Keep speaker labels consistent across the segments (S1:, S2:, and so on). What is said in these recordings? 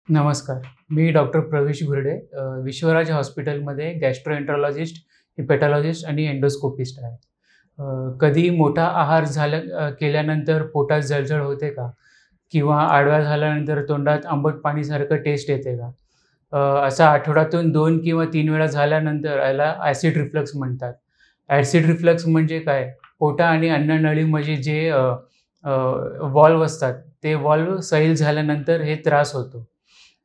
S1: नमस्कार. मी डॉक्टर प्रवेश घुर्डे विश्वराज हॉस्पिटलमध्ये गॅस्ट्रोएंटरोलॉजिस्ट, हिपॅटॉलॉजिस्ट आणि एंडोस्कोपिस्ट आहे. कधी मोठा आहार केल्यानंतर पोटात जळजळ होते का? किंवा आडव्या झाल्यानंतर तोंडात आंबट पाणीसारखं टेस्ट येते का? असं आठवड्यातून 2 किंवा 3 वेळा झाल्यानंतर याला ॲसिड रिफ्लक्स म्हणतात. ॲसिड रिफ्लक्स म्हणजे काय? पोटा आणि अन्ननळीमध्ये जे व्हॉल्व्ह असतात, ते व्हॉल्व्ह सैल झाल्यानंतर हे त्रास होतो.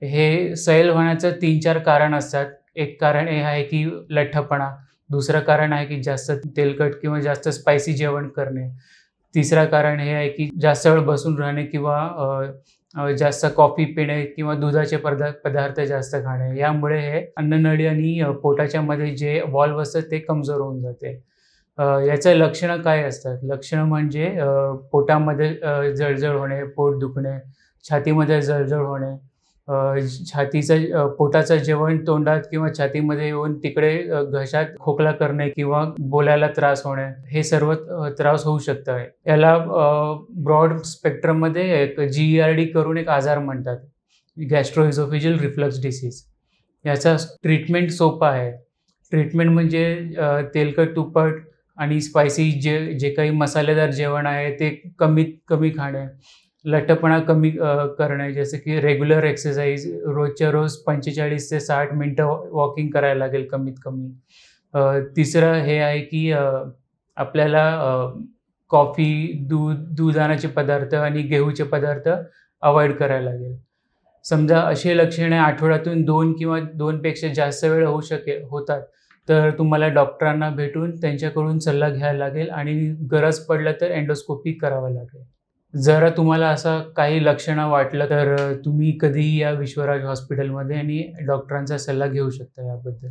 S1: हे सैल होण्याचं 3-4 कारण असतात. एक कारण हे आहे की लठ्ठपणा. दुसरं कारण आहे की जास्त तेलकट किंवा जास्त स्पायसी जेवण करणे. तिसरं कारण हे आहे की जास्त वेळ बसून राहणे किंवा अ, अ, जास्त कॉफी पिणे किंवा दुधाचे पदार्थ जास्त खाणे. यामुळे हे अन्ननळी आणि पोटाच्या मध्ये जे व्हॉल्व्ह असतात ते कमजोर होऊन जाते. याचं लक्षणं काय असतात? लक्षणं म्हणजे पोटामध्ये जळजळ होणे, पोट दुखणे, छातीमध्ये जळजळ होणे, अ, पोटाचं जेवण तोंडात किंवा छातीमध्ये येऊन तिकडे घशात खोकला करणे किंवा बोलायला त्रास होणे, हे सर्व त्रास होऊ शकतं. याला ब्रॉड स्पेक्ट्रममध्ये एक GERD करून एक आजार म्हणतात. Gastro-oesophageal reflux disease. याचा ट्रीटमेंट सोपा आहे. ट्रीटमेंट म्हणजे तेलकट, तुपट आणि स्पायसी जे जे काही मसालेदार जेवण आहे ते कमीत कमी खाणे. लठ्ठपणा कमी करणे, जसं की रेग्युलर एक्सरसाइज रोजच्या रोज 45 ते 60 मिनिटं वॉकिंग करायला लागेल कमीत कमी. तिसरं हे आहे की आपल्याला कॉफी, दुधाचे पदार्थ आणि गेहूचे पदार्थ अव्हॉइड करायला लागेल. समजा अशी लक्षणे आठवड्यातून 2 किंवा 2 पेक्षा जास्त वेळ होतात, तर तुम्हाला डॉक्टरांना भेटून त्यांच्याकडून सल्ला घ्यायला लागेल आणि गरज पडलं तर एंडोस्कोपी करावं लागेल. जर तुम्हाला असं काही लक्षणं वाटलं, तर तुम्ही कधीही या विश्वराज हॉस्पिटलमध्ये आणि डॉक्टरांचा सल्ला घेऊ शकता याबद्दल.